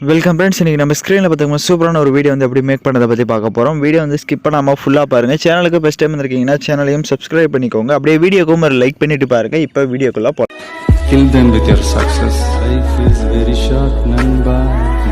Welcome friends, இன்னைக்கு நம்ம ஸ்க்ரீனில் பார்த்துக்கோங்க சூப்பரான ஒரு வீடியோ வந்து எப்படி மேக் பண்ணதை பற்றி பார்க்க போகிறோம். வீடியோ வந்து ஸ்கிப் பண்ணாமல் ஃபுல்லாக பாருங்கள். சேனலுக்கு ஃபஸ்ட் டைம் வந்திருக்கீங்கன்னா சேனலையும் சப்ஸ்கிரைப் பண்ணிக்கோங்க. அப்படியே வீடியோக்கும் ஒரு லைக் பண்ணிட்டு பாருங்கள். இப்போ வீடியோக்குள்ளே போகலாம். Kill them with your success. Life is very short, Namba.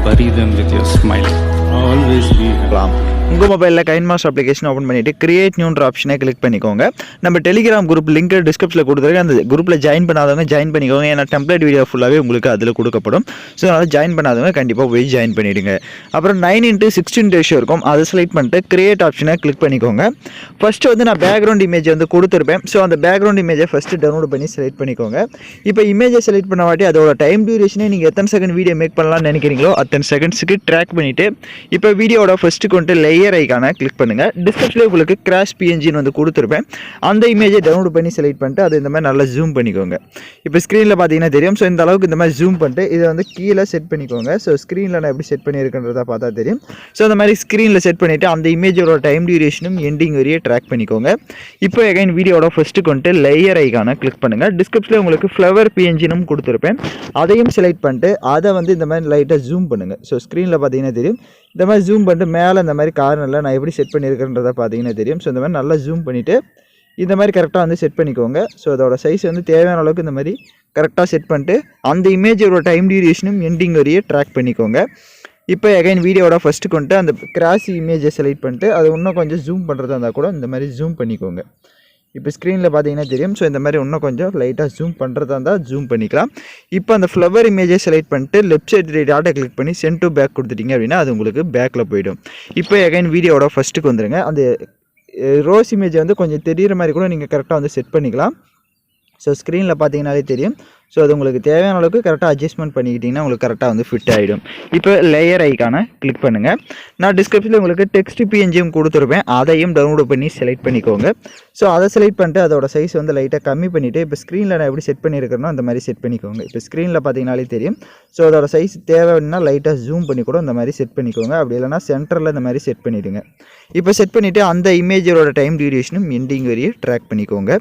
Bury them with your smile. Always be happy. உங்கள் மொபைலில் கைன்மாஸ்டர் அப்ளிகேஷன் ஓப்பன் பண்ணிவிட்டு கிரியேட் நியூன்ற ஆப்ஷனை கிளிக் பண்ணிக்கோங்க. நம்ம டெலிகிராம் குரூப் லிங்க் டிஸ்கிரிப்ஷனில் கொடுத்துருக்கேன். அந்த குரூப்பில் ஜாயின் பண்ணாதவங்க ஜாயின் பண்ணிக்கோங்க. ஏன்னா டெம்ப்ளேட் வீடியோ ஃபுல்லாகவே உங்களுக்கு அதில் கொடுக்கப்படும். ஸோ அதனால் ஜாயின் பண்ணாதவங்க கண்டிப்பாக போய் ஜாயின் பண்ணிவிடுங்க. அப்புறம் 9:16 ரேஷியோ இருக்கும். அதை செலக்ட் பண்ணிட்டு கிரியேட் ஆப்ஷனை கிளிக் பண்ணிக்கோங்க. ஃபஸ்ட்டு வந்து நான் பேக்ரவுண்ட் இமேஜ் வந்து கொடுத்துருப்பேன். ஸோ அந்த பேக்ரவுண்ட் இமேஜை ஃபஸ்ட்டு டவுன்லோட் பண்ணி செலக்ட் பண்ணிக்கோங்க. இப்போ இமேஜை செலக்ட் பண்ண வாட்டி அதோட டைம் டியூரேஷனே நீங்கள் எத்தனை செகண்ட் வீடியோ மேக் பண்ணலாம்னு நினைக்கிறீங்களோ அத்தனை செகண்ட்ஸுக்கு ட்ராக் பண்ணிவிட்டு இப்போ வீடியோட ஃபஸ்ட்டு கொண்டு லேயர் ஐக்கான கிளிக் பண்ணுங்கள். டிஸ்கிரிப்ஷனில் உங்களுக்கு கிராஷ் பிஎன்ஜின்னு வந்து கொடுத்துருப்பேன். அந்த இமேஜை டவுன்லோட் பண்ணி செலக்ட் பண்ணிட்டு அது இந்த மாதிரி நல்லா ஜூம் பண்ணிக்கோங்க. இப்போ ஸ்க்ரீனில் பார்த்தீங்கன்னா தெரியும். ஸோ இந்த அளவுக்கு இந்த மாதிரி ஜூம் பண்ணிட்டு இதை வந்து கீழே செட் பண்ணிக்கோங்க. ஸோ ஸ்க்ரீனில் நான் எப்படி செட் பண்ணியிருக்கேன்றதை பார்த்தா தெரியும். ஸோ அந்த மாதிரி ஸ்க்ரீனில் செட் பண்ணிவிட்டு அந்த இமேஜோட டைம் டியூரேஷனும் எண்டிங் வரையே ட்ராக் பண்ணிக்கோங்க. இப்போ எகைன் வீடியோட ஃபஸ்ட்டு கொண்டு லேயர் ஐக்கான கிளிக் பண்ணுங்கள். டிஸ்கிரிப்ஷனில் உங்களுக்கு ஃப்ளவர் பிஎன்ஜினும் கொடுத்துருப்பேன். அதையும் செலக்ட் பண்ணிட்டு அதை வந்து இந்த மாதிரி லைட்டாக ஜூம் பண்ணுங்கள். ஸோ ஸ்க்ரீனில் பார்த்தீங்கன்னா தெரியும். இந்த மாதிரி ஜூம் பண்ணிட்டு மேலே இந்த மாதிரி கார்னரில் நான் எப்படி செட் பண்ணியிருக்கேன்றதை பார்த்தீங்கன்னா தெரியும். ஸோ இந்த மாதிரி நல்லா ஜூம் பண்ணிவிட்டு இந்த மாதிரி கரெக்டாக வந்து செட் பண்ணிக்கோங்க. ஸோ அதோட சைஸ் வந்து தேவையான அளவுக்கு இந்த மாதிரி கரெக்டாக செட் பண்ணிட்டு அந்த இமேஜோட டைம் டியூரேஷனும் எண்டிங் வரையே ட்ராக் பண்ணிக்கோங்க. இப்போ எகைன் வீடியோட ஃபஸ்ட்டு கொண்டு அந்த கிராஸ் இமேஜை செலக்ட் பண்ணிட்டு அது இன்னும் கொஞ்சம் ஜூம் பண்ணுறதா இருந்தால் கூட இந்த மாதிரி ஜூம் பண்ணிக்கோங்க. இப்போ ஸ்க்ரீனில் பார்த்தீங்கன்னா தெரியும். ஸோ இந்த மாதிரி இன்னும் கொஞ்சம் லைட்டாக ஜூம் பண்ணுறதா இருந்தால் ஜூம் பண்ணிக்கலாம். இப்போ அந்த ஃப்ளவர் இமேஜை செலக்ட் பண்ணிட்டு லெஃப்ட் சைடு டாட்டை கிளிக் பண்ணி சென்ட் டு பேக் கொடுத்துட்டிங்க அப்படின்னா அது உங்களுக்கு பேக்கில் போயிடும். இப்போ எகைன் வீடியோட ஃபஸ்ட்டுக்கு வந்துடுங்க. அந்த ரோஸ் இமேஜை வந்து கொஞ்சம் தெரிகிற மாதிரி கூட நீங்கள் கரெக்டாக வந்து செட் பண்ணிக்கலாம். ஸோ ஸ்க்ரீனில் பார்த்தீங்கன்னாலே தெரியும். ஸோ அது உங்களுக்கு தேவையான அளவுக்கு கரெக்டாக அட்ஜஸ்ட்மெண்ட் பண்ணிக்கிட்டிங்கன்னா உங்களுக்கு கரெக்டாக வந்து ஃபிட் ஆகிடும். இப்போ லேயர் ஐக்கான கிளிக் பண்ணுங்கள். நான் டிஸ்கிரிப்ஷனில் உங்களுக்கு டெக்ஸ்ட் பிஎன்ஜியும் கொடுத்துருப்பேன். அதையும் டவுன்லோட் பண்ணி செலக்ட் பண்ணிக்கோங்க. ஸோ அதை செலக்ட் பண்ணிட்டு அதோட சைஸ் வந்து லைட்டாக கம்மி பண்ணிவிட்டு இப்போ ஸ்க்ரீனில் நான் எப்படி செட் பண்ணியிருக்கிறனோ அந்த மாதிரி செட் பண்ணிக்கோங்க. இப்போ ஸ்க்ரீனில் பார்த்தீங்கனாலே தெரியும். ஸோ அதோட சைஸ் தேவைன்னா லைட்டாக ஜூம் பண்ணி கூட இந்த மாதிரி செட் பண்ணிக்கோங்க. அப்படி இல்லைனா சென்டரில் இந்த மாதிரி செட் பண்ணிவிடுங்க. இப்போ செட் பண்ணிவிட்டு அந்த இமேஜோட டைம் டியூரேஷனும் எண்டிங் வரையே ட்ராக் பண்ணிக்கோங்க.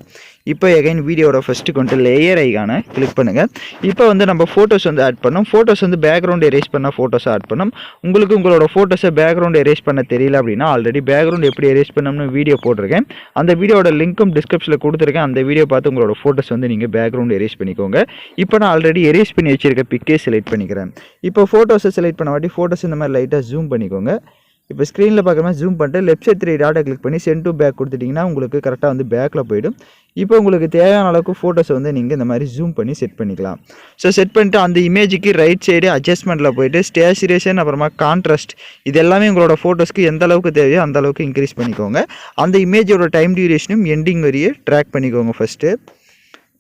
இப்போ எகைன் வீடியோட ஃபஸ்ட்டு கொண்டு லேயர் ஐக்கான கிளிக் பண்ணுங்கள். இப்போ வந்து நம்ம ஃபோட்டோஸ் வந்து ஆட் பண்ணோம். ஃபோட்டோஸ் வந்து பேக்ரவுண்ட் எரேஸ் பண்ண ஃபோட்டோஸை ஆட் பண்ணோம். உங்களுக்கு உங்களோட ஃபோட்டோஸை பேக்ரவுண்ட் எரேஸ் பண்ண தெரியல அப்படின்னா ஆல்ரெடி பேக்ரவுண்ட் எப்படி எரேஸ் பண்ணணும்னு வீடியோ போட்டிருக்கேன். அந்த வீடியோட லிங்க்கும் டிஸ்கிரிப்ஷனில் கொடுத்துருக்கேன். அந்த வீடியோ பார்த்து உங்களோட ஃபோட்டோஸ் வந்து நீங்கள் பேக்ரவுண்ட் எரேஸ் பண்ணிக்கோங்க. இப்போ நான் ஆல்ரெடி எரேஸ் பண்ணி வச்சிருக்க பிக்கே செலக்ட் பண்ணிக்கிறேன். இப்போ ஃபோட்டோஸை செலக்ட் பண்ண வாட்டி ஃபோட்டோஸ் இந்த மாதிரி லைட்டாக ஜூம் பண்ணிக்கோங்க. இப்போ ஸ்க்ரீனில் பார்க்குற மாதிரி ஜூம் பண்ணிட்டு லெஃப்ட் சைட் 3 டாட்டை கிளிக் பண்ணி சென்ட் டு பேக் கொடுத்துட்டிங்கன்னா உங்களுக்கு கரெக்டாக வந்து பேக்கில் போயிடும். இப்போ உங்களுக்கு தேவையான அளவுக்கு ஃபோட்டோஸை வந்து நீங்கள் இந்த மாதிரி ஜூம் பண்ணி செட் பண்ணிக்கலாம். ஸோ செட் பண்ணிட்டு அந்த இமேஜுக்கு ரைட் சைடு அட்ஜஸ்ட்மெண்ட்டில் போய்ட்டு ஸ்டேச்சுரேஷன் அப்புறமா கான்ட்ராஸ்ட் இது எல்லாமே உங்களோட ஃபோட்டோஸ்க்கு எந்த அளவுக்கு தேவையோ அந்த அளவுக்கு இன்க்ரீஸ் பண்ணிக்கோங்க. அந்த இமேஜோட டைம் டியூரேஷனும் எண்டிங் வரையே ட்ராக் பண்ணிக்கோங்க ஃபஸ்ட்டு.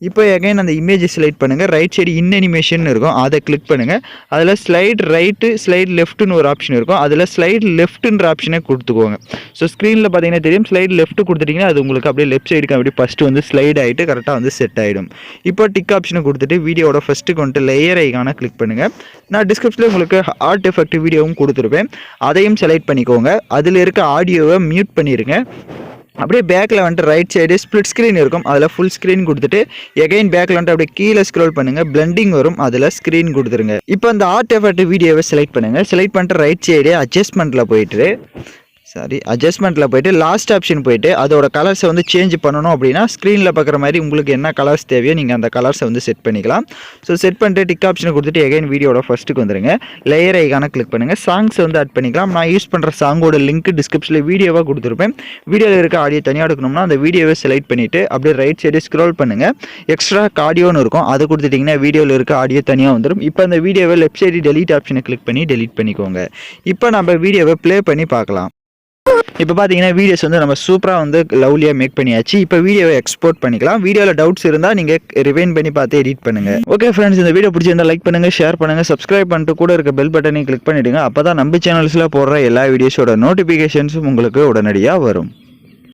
இப்போ எகைன் அந்த இமேஜை செலக்ட் பண்ணுங்கள். ரைட் சைடு இன் அனிமேஷன் இருக்கும். அதை கிளிக் பண்ணுங்கள். அதில் ஸ்லைட் ரைட்டு ஸ்லைட் லெஃப்ட்டுன்னு ஒரு ஆப்ஷன் இருக்கும். அதில் ஸ்லைட் லெஃப்ட்டுன்ற ஆப்ஷனே கொடுத்துக்கோங்க. ஸோ ஸ்க்ரீனில் பார்த்தீங்கன்னா தெரியும். ஸ்லைட் லெஃப்ட்டு கொடுத்துட்டிங்கன்னா அது உங்களுக்கு அப்படியே லெஃப்ட் சைடுக்கு அப்படி ஃபஸ்ட்டு வந்து ஸ்லைட் ஆகிட்டு கரெக்டாக வந்து செட் ஆகிடும். இப்போ டிக் ஆப்ஷனை கொடுத்துட்டு வீடியோட ஃபஸ்ட்டு கொண்டு லேயர் ஐக்கான கிளிக் பண்ணுங்கள். நான் டிஸ்கிரிப்ஷனில் உங்களுக்கு ஆர்ட் எஃபெக்ட் வீடியோவும் கொடுத்துருப்பேன். அதையும் செலக்ட் பண்ணிக்கோங்க. அதில் இருக்க ஆடியோவை மியூட் பண்ணிடுங்க. அப்படியே பேக்கில் வந்துட்டு ரைட் சைடு ஸ்ப்ளிட் ஸ்க்ரீன் இருக்கும். அதில் ஃபுல் ஸ்க்ரீன் கொடுத்துட்டு எகைன் பேக்கில் வந்துட்டு அப்படியே கீழே ஸ்க்ரோல் பண்ணுங்கள். பிளெண்டிங் வரும். அதில் ஸ்க்ரீன் கொடுத்துருங்க. இப்போ அந்த ஆர்ட் எஃபெக்ட் வீடியோவை செலக்ட் பண்ணுங்கள். செலக்ட் பண்ணிட்டு ரைட் சைடு அட்ஜஸ்ட்மெண்ட்டில் போயிட்டு லாஸ்ட் ஆப்ஷன் போயிட்டு அதோட கலர்ஸை வந்து சேஞ்ச் பண்ணணும் அப்படின்னா ஸ்க்ரீனில் பார்க்குற மாதிரி உங்களுக்கு என்ன கலர்ஸ் தேவையோ நீங்கள் அந்த கலர்ஸை வந்து செட் பண்ணிக்கலாம். ஸோ செட் பண்ணிட்டு டிக் ஆப்ஷனை கொடுத்துட்டு எகைன் வீடியோட ஃபஸ்ட்டுக்கு வந்துடுங்க. லேயர் ஐக்கான கிளிக் பண்ணுங்கள். சாங்ஸ் வந்து ஆட் பண்ணிக்கலாம். நான் யூஸ் பண்ணுற சாங்கோட லிங்க் டிஸ்கிரிப்ஷனில் வீடியோவாக கொடுத்துருப்பேன். வீடியோவில் இருக்க ஆடியோ தனியாக எடுக்கணும்னா அந்த வீடியோவை செலக்ட் பண்ணிவிட்டு அப்படியே ரைட் சைடு ஸ்க்ரோல் பண்ணுங்கள். எக்ஸ்ட்ரா ஆடியோன்னு இருக்கும். அது கொடுத்துட்டிங்கன்னா வீடியோவில் இருக்க ஆடியோ தனியாக வந்துடும். இப்போ அந்த வீடியோவை லெஃப்ட் சைடு டெலீட் ஆப்ஷனை கிளிக் பண்ணி டெலீட் பண்ணிக்கோங்க. இப்போ நம்ம வீடியோவை ப்ளே பண்ணி பார்க்கலாம். இப்போ பார்த்தீங்கன்னா வீடியோஸ் வந்து நம்ம சூப்பராக வந்து லவ்லியாக மேக் பண்ணியாச்சு. இப்போ வீடியோவை எக்ஸ்போர்ட் பண்ணிக்கலாம். வீடியோவில் டவுட்ஸ் இருந்தால் நீங்கள் ரிவைன் பண்ணி பார்த்து எடிட் பண்ணுங்கள். ஓகே ஃப்ரெண்ட்ஸ், இந்த வீடியோ பிடிச்சிருந்தால் லைக் பண்ணுங்கள், ஷேர் பண்ணுங்கள், சப்ஸ்கிரைப் பண்ணிட்டு கூட இருக்க பெல் பட்டனையும் கிளிக் பண்ணிவிடுங்க. அப்போ தான் நம்ம சேனல்ஸில் போடுற எல்லா வீடியோஸோட நோட்டிஃபிகேஷன்ஸும் உங்களுக்கு உடனடியாக வரும்.